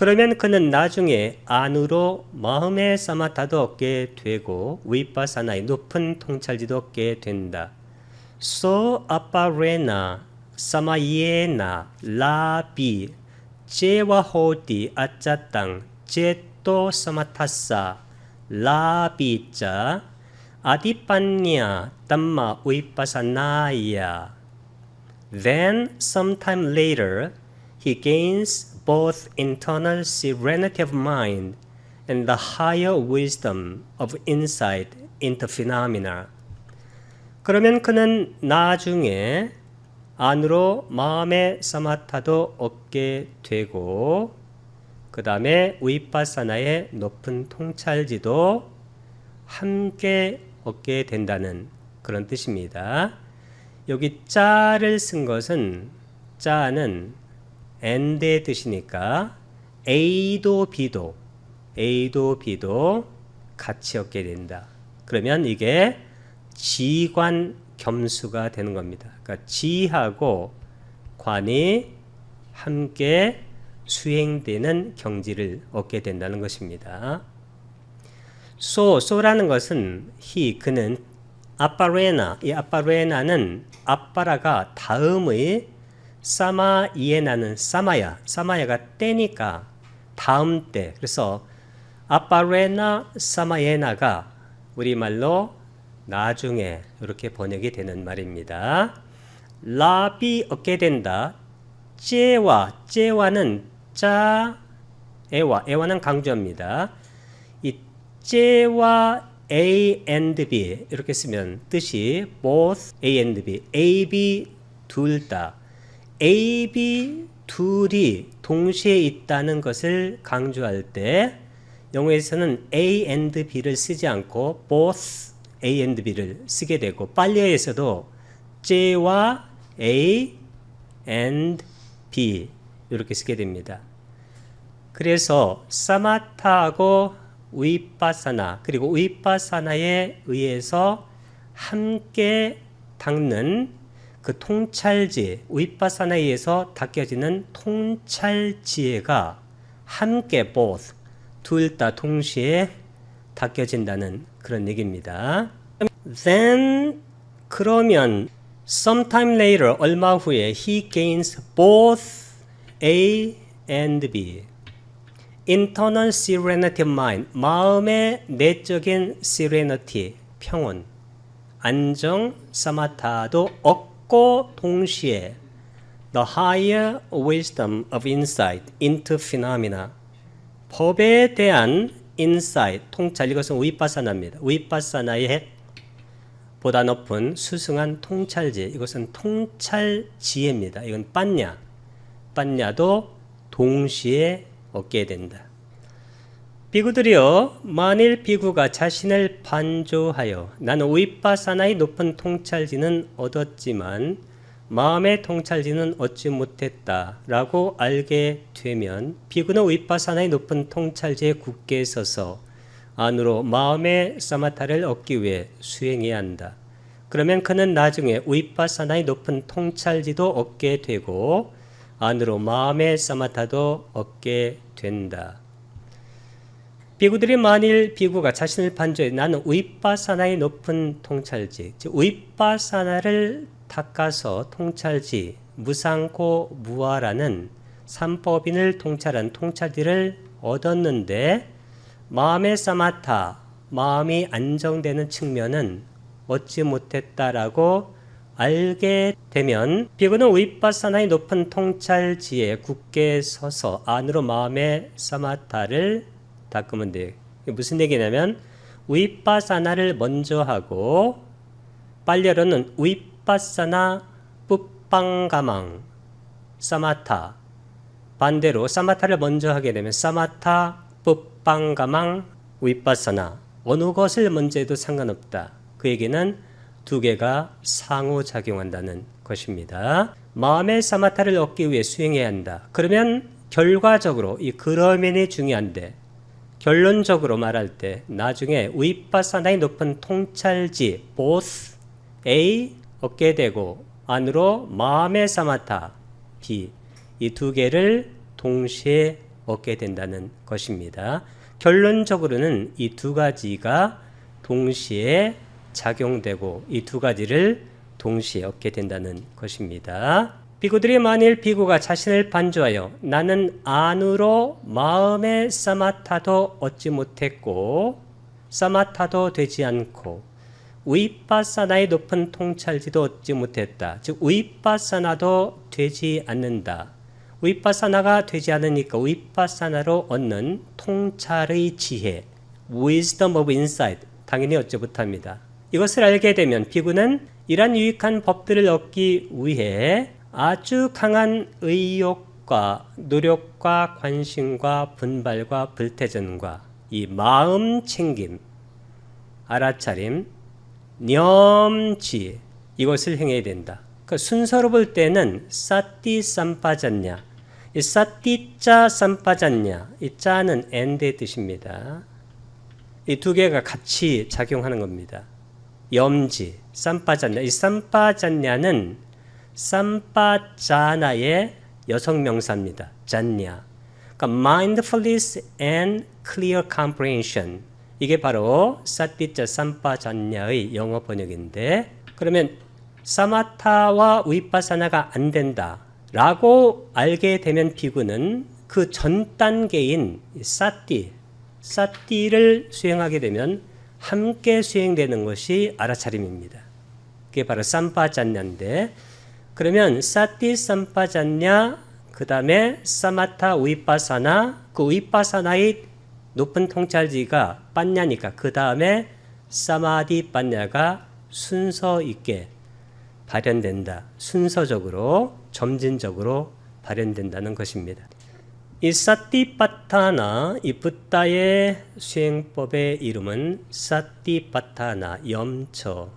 그러면 그는 나중에 안으로 마음의 사마타도 얻게 되고 위파사나의 높은 통찰지도 얻게 된다. So aparena samayena labi 제와 호디 아짜땅 제또 사마타사 라비자 아디판냐 담마 위파사나야. Then sometime later he gains both internal serenity of mind and the higher wisdom of insight into phenomena. 그러면 그는 나중에 안으로 마음의 사마타도 얻게 되고 그 다음에 위파사나의 높은 통찰지도 함께 얻게 된다는 그런 뜻입니다. 여기 짜를 쓴 것은 짜는 and의 뜻이니까 A도 B도 같이 얻게 된다. 그러면 이게 지관 겸수가 되는 겁니다. 그러니까 지하고 관이 함께 수행되는 경지를 얻게 된다는 것입니다. 소라는 것은 그는 아빠레나, 이 아빠레나는 아빠라가 다음의 사마이에나는 사마야가 때니까 다음 때. 그래서 아빠레나 사마예나가 우리말로 나중에 이렇게 번역이 되는 말입니다. 라비 얻게 된다. 제와는 에와는 강조합니다. 이 제와 A and B 이렇게 쓰면 뜻이 both A and B, A, B 둘 다 A, B 둘이 동시에 있다는 것을 강조할 때 영어에서는 A and B를 쓰지 않고 both A and B를 쓰게 되고 빨리어에서도 J와 A and B 이렇게 쓰게 됩니다. 그래서 사마타하고 위파사나 그리고 위파사나에 의해서 함께 닦는 그 통찰지, 위파사나에 의해서 닦여지는 통찰지혜가 함께 both 둘 다 동시에 닦여진다는 그런 얘기입니다. Then 그러면 sometime later 얼마 후에 he gains both A and B internal serenity of mind 마음의 내적인 serenity 평온 안정 사마타도 얻고 동시에 the higher wisdom of insight into phenomena 법에 대한 insight 통찰 이것은 위파사나입니다. 위파사나의 보다 높은 수승한 통찰지 이것은 통찰지혜입니다. 이건 빠냐도 동시에 얻게 된다. 비구들이여 만일 비구가 자신을 반조하여 나는 위파사나의 높은 통찰지는 얻었지만 마음의 통찰지는 얻지 못했다 라고 알게 되면 비구는 위파사나의 높은 통찰지에 굳게 서서 안으로 마음의 사마타를 얻기 위해 수행해야 한다. 그러면 그는 나중에 위파사나의 높은 통찰지도 얻게 되고 안으로 마음의 사마타도 얻게 된다. 비구들이 만일 비구가 자신을 반조해 나는 위파사나의 높은 통찰지 즉 위파사나를 닦아서 통찰지 무상코 무아라는 삼법인을 통찰한 통찰지를 얻었는데 마음의 사마타 마음이 안정되는 측면은 얻지 못했다라고 알게 되면 비구는 위파사나의 높은 통찰지에 굳게 서서 안으로 마음의 사마타를 닦으면 돼요. 무슨 얘기냐면 위파사나를 먼저 하고 빨리어로는 위파사나 뿌빵가망 사마타 반대로 사마타를 먼저 하게 되면 사마타 뿌빵가망 위파사나 어느 것을 먼저 해도 상관없다. 그 얘기는 두 개가 상호작용한다는 것입니다. 마음의 사마타를 얻기 위해 수행해야 한다. 그러면 결과적으로 이 그러면이 중요한데 결론적으로 말할 때 나중에 위파사나의 높은 통찰지 both A 얻게 되고 안으로 마음의 사마타 B 이 두 개를 동시에 얻게 된다는 것입니다. 결론적으로는 이 두 가지가 동시에 작용되고 이 두 가지를 동시에 얻게 된다는 것입니다. 비구들이 만일 비구가 자신을 반주하여 나는 안으로 마음의 사마타도 얻지 못했고 사마타도 되지 않고 위파사나의 높은 통찰지도 얻지 못했다. 즉 위파사나도 되지 않는다. 위파사나가 되지 않으니까 위파사나로 얻는 통찰의 지혜, wisdom of insight, 당연히 얻지 못합니다. 이것을 알게 되면 비구는 이러한 유익한 법들을 얻기 위해 아주 강한 의욕과 노력과 관심과 분발과 불태전과 이 마음 챙김, 알아차림, 념지 이것을 행해야 된다. 그 순서로 볼 때는 사띠 삼빠졌냐, 이 사띠자 삼빠졌냐, 이 자는 엔드의 뜻입니다. 이 두 개가 같이 작용하는 겁니다. 염지, 삼빠졌냐, 이 삼빠졌냐는 삼빠자나의 여성 명사입니다. 잤냐. 그러니까 mindfulness and clear comprehension. 이게 바로 사띠자 삼빠잤냐의 영어 번역인데, 그러면 사마타와 위파사나가 안 된다 라고 알게 되면 비구는 그 전 단계인 사띠를 수행하게 되면 함께 수행되는 것이 알아차림입니다. 그게 바로 삼빠잤냐인데, 그러면 사띠 삼빠잤냐, 그 다음에 사마타 위파사나, 그 위파사나의 높은 통찰지가 빠냐니까 그 다음에 사마디 빠냐가 순서 있게 발현된다. 순서적으로 점진적으로 발현된다는 것입니다. 이 사띠파타나, 이 붓다의 수행법의 이름은 사띠파타나, 염처,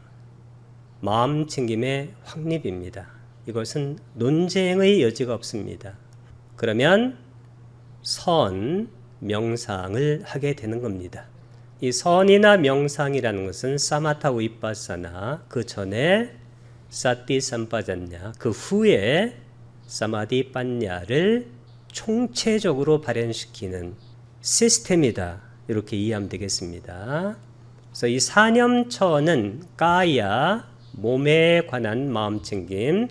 마음 챙김의 확립입니다. 이것은 논쟁의 여지가 없습니다. 그러면 선, 명상을 하게 되는 겁니다. 이 선이나 명상이라는 것은 사마타 위파사나, 그 전에 사띠 삼빠졌냐, 그 후에 사마디 빠냐를 총체적으로 발현시키는 시스템이다. 이렇게 이해하면 되겠습니다. 그래서 이 사념처는 까야, 몸에 관한 마음챙김,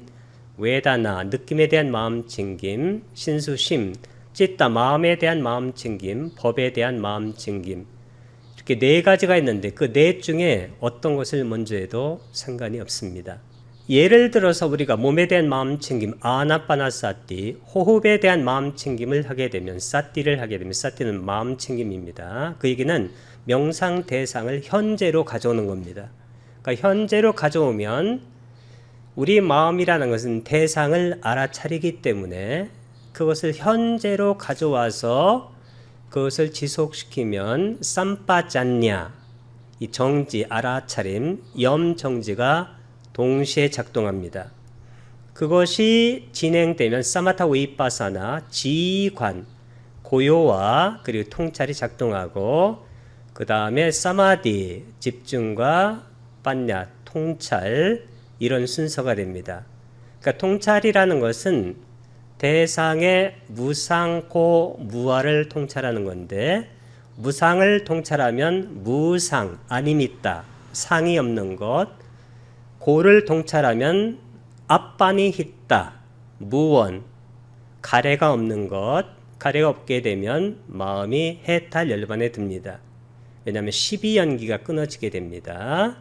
웨다나, 느낌에 대한 마음챙김, 신수심, 찌따, 마음에 대한 마음챙김, 법에 대한 마음챙김, 이렇게 네 가지가 있는데 그 넷 중에 어떤 것을 먼저 해도 상관이 없습니다. 예를 들어서 우리가 몸에 대한 마음챙김, 아나파나사띠, 호흡에 대한 마음챙김을 하게 되면, 사띠를 하게 되면, 사띠는 마음챙김입니다. 그 얘기는 명상 대상을 현재로 가져오는 겁니다. 그러니까 현재로 가져오면 우리 마음이라는 것은 대상을 알아차리기 때문에 그것을 현재로 가져와서 그것을 지속시키면 삼빠잖냐, 이 정지, 알아차림, 염정지가 동시에 작동합니다. 그것이 진행되면 사마타 위파사나, 지관, 고요와 그리고 통찰이 작동하고, 그 다음에 사마디, 집중과 빠냐, 통찰, 이런 순서가 됩니다. 그러니까 통찰이라는 것은 대상의 무상고 무아를 통찰하는 건데, 무상을 통찰하면 무상, 아니밌다, 상이 없는 것, 고를 통찰하면 앞반이 있다, 무원, 가래가 없는 것, 가래가 없게 되면 마음이 해탈 열반에 듭니다. 왜냐하면 12연기가 끊어지게 됩니다.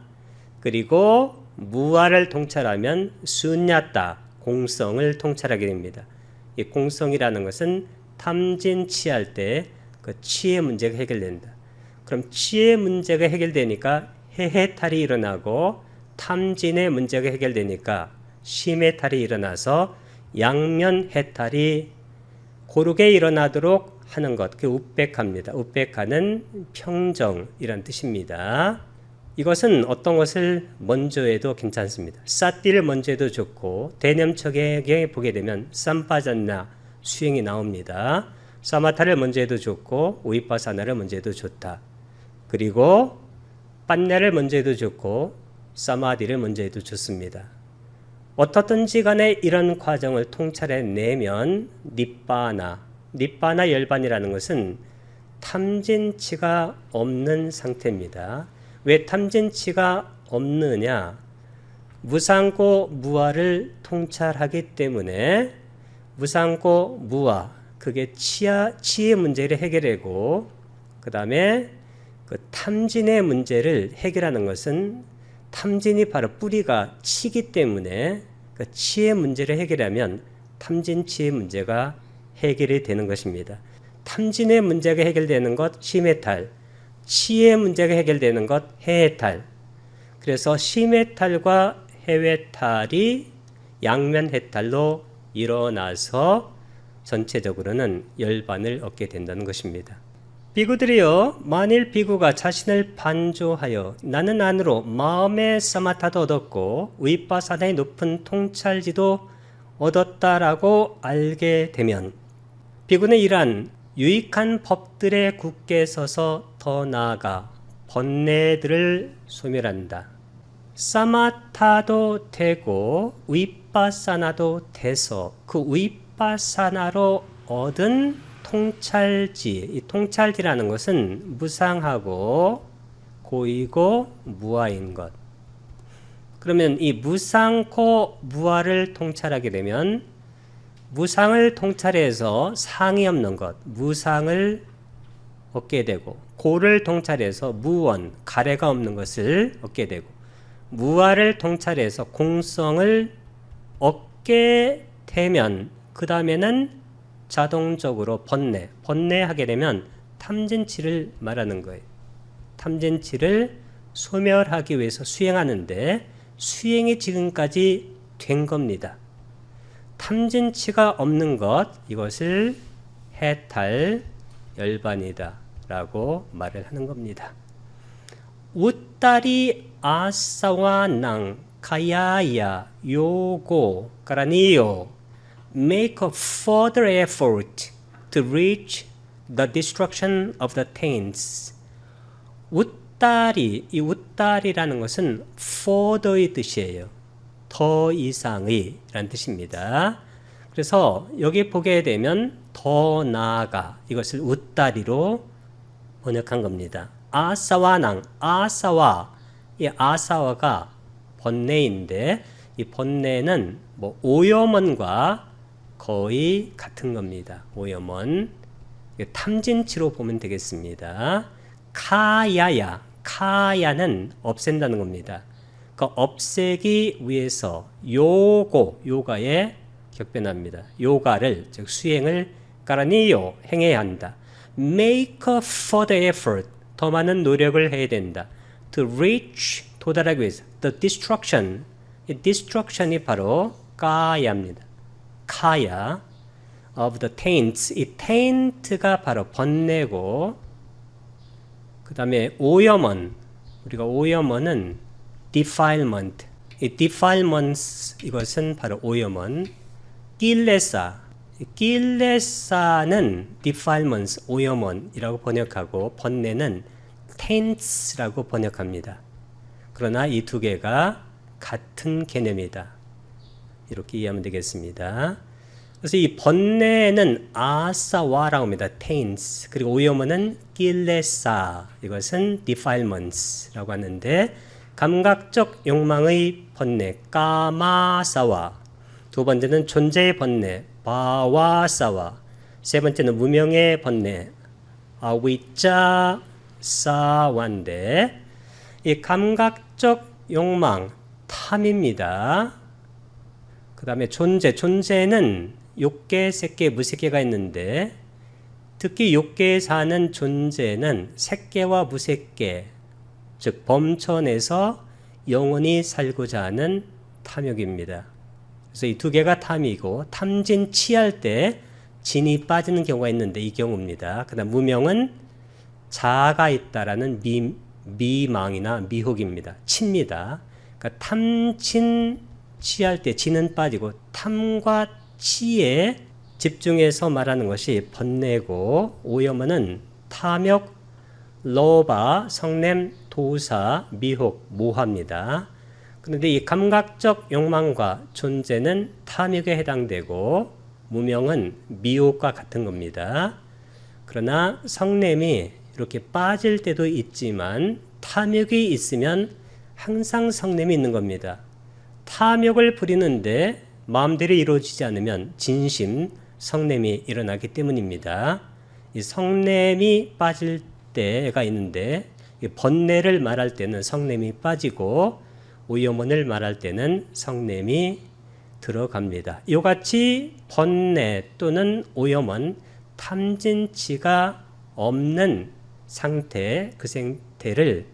그리고 무아를 통찰하면 수냐따, 공성을 통찰하게 됩니다. 이 공성이라는 것은 탐진 치할 때 그 치의 문제가 해결된다. 그럼 치의 문제가 해결되니까 해탈이 일어나고, 탐진의 문제가 해결되니까 심해탈이 일어나서 양면 해탈이 고르게 일어나도록 하는 것, 그게 우백합니다. 우백하는 평정이란 뜻입니다. 이것은 어떤 것을 먼저 해도 괜찮습니다. 사띠를 먼저 해도 좋고, 대념척에 보게 되면 삼빠졌나 수행이 나옵니다. 사마타를 먼저 해도 좋고, 위파사나를 먼저 해도 좋다. 그리고 빠냐를 먼저 해도 좋고, 사마디를 먼저 해도 좋습니다. 어떻든지 간에 이런 과정을 통찰해내면 닛바나 열반이라는 것은 탐진치가 없는 상태입니다. 왜 탐진치가 없느냐? 무상고 무아를 통찰하기 때문에 무상고 무아, 그게 치의 문제를 해결하고, 그 다음에 그 탐진의 문제를 해결하는 것은 탐진이 바로 뿌리가 치기 때문에 그 치의 문제를 해결하면 탐진치의 문제가 해결이 되는 것입니다. 탐진의 문제가 해결되는 것 시메탈, 치의 문제가 해결되는 것 해해탈. 그래서 시메탈과 해외탈이 양면 해탈로 일어나서 전체적으로는 열반을 얻게 된다는 것입니다. 비구들이요, 만일 비구가 자신을 반조하여 나는 안으로 마음의 사마타도 얻었고 위파사나의 높은 통찰지도 얻었다라고 알게 되면 비구는 이러한 유익한 법들에 굳게 서서 더 나아가 번뇌들을 소멸한다. 사마타도 되고 위파사나도 돼서 그 위파사나로 얻은 통찰지, 이 통찰지라는 것은 무상하고 고이고 무아인 것. 그러면 이 무상고 무아를 통찰하게 되면 무상을 통찰해서 상이 없는 것, 무상을 얻게 되고, 고를 통찰해서 무원, 가래가 없는 것을 얻게 되고, 무아를 통찰해서 공성을 얻게 되면 그 다음에는 자동적으로 번뇌하게 되면 탐진치를 말하는 거예요. 탐진치를 소멸하기 위해서 수행하는데 수행이 지금까지 된 겁니다. 탐진치가 없는 것, 이것을 해탈 열반이다 라고 말을 하는 겁니다. 우따리 아사와낭 카야야 요고 까라니요 make a further effort to reach the destruction of the taints. 우따리, 이 우따리라는 것은 further의 뜻이에요. 더 이상의 라는 뜻입니다. 그래서 여기 보게 되면 더 나아가, 이것을 우따리로 번역한 겁니다. 아사와낭, 아사와, 이 아사와가 번뇌인데 이 번뇌는 뭐 오염원과 거의 같은 겁니다. 오염원, 탐진치로 보면 되겠습니다. 카야야, 카야는 없앤다는 겁니다. 그 없애기 위해서 요가에 격변합니다. 요가를, 즉 수행을 까라니요, 행해야 한다. Make a further effort, 더 많은 노력을 해야 된다. To reach, 도달하기 위해서. The destruction, 이 destruction이 바로 까야입니다. 카야 of the taints, 이 taint가 바로 번뇌고, 그 다음에 오염원, 우리가 오염원은 defilement, 이 defilements, 이것은 바로 오염원. 길레사, 길레사는 defilements, 오염원이라고 번역하고 번뇌는 taints라고 번역합니다. 그러나 이 두 개가 같은 개념이다, 이렇게 이해하면 되겠습니다. 그래서 이 번뇌는 아사와라고 합니다. taints. 그리고 오염원은 길레사, 이것은 defilements라고 하는데, 감각적 욕망의 번뇌 까마사와, 두 번째는 존재의 번뇌 바와사와, 세 번째는 무명의 번뇌 아위짜사와인데, 이 감각적 욕망 탐입니다. 그 다음에 존재는 욕계, 색계, 무색계가 있는데, 특히 욕계에 사는 존재는 색계와 무색계, 즉 범천에서 영원히 살고자 하는 탐욕입니다. 그래서 이 두 개가 탐이고, 탐진 치할 때 진이 빠지는 경우가 있는데 이 경우입니다. 그 다음 무명은 자아가 있다라는 미망이나 미혹입니다. 치입니다. 그러니까 탐진 치할 때 진은 빠지고 탐과 치에 집중해서 말하는 것이 번뇌고, 오염은 탐욕, 로바, 성냄, 도사, 미혹, 모합니다. 그런데 이 감각적 욕망과 존재는 탐욕에 해당되고, 무명은 미혹과 같은 겁니다. 그러나 성냄이 이렇게 빠질 때도 있지만 탐욕이 있으면 항상 성냄이 있는 겁니다. 탐욕을 부리는데 마음대로 이루어지지 않으면 진심 성냄이 일어나기 때문입니다. 이 성냄이 빠질 때가 있는데 번뇌를 말할 때는 성냄이 빠지고 오염원을 말할 때는 성냄이 들어갑니다. 이같이 번뇌 또는 오염원, 탐진치가 없는 상태, 그 상태를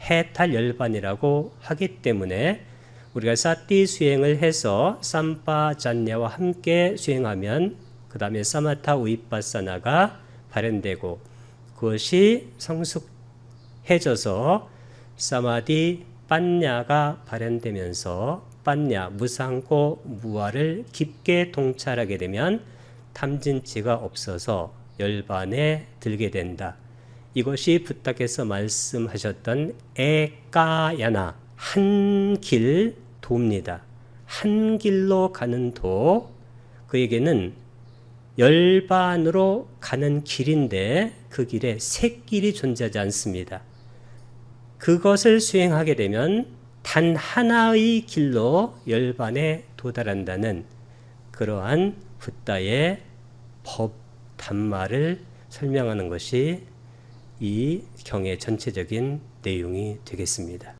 해탈열반이라고 하기 때문에 우리가 사티 수행을 해서 삼파잔냐와 함께 수행하면 그 다음에 사마타 우이파사나가 발현되고 그것이 성숙해져서 사마디 빠냐가 발현되면서 빠냐, 무상고 무아를 깊게 통찰하게 되면 탐진치가 없어서 열반에 들게 된다. 이것이 부탁해서 말씀하셨던 에까야나, 한 길 도입니다. 한 길로 가는 도, 그에게는 열반으로 가는 길인데 그 길에 새 길이 존재하지 않습니다. 그것을 수행하게 되면 단 하나의 길로 열반에 도달한다는 그러한 붓다의 법 단말을 설명하는 것이 이 경의 전체적인 내용이 되겠습니다.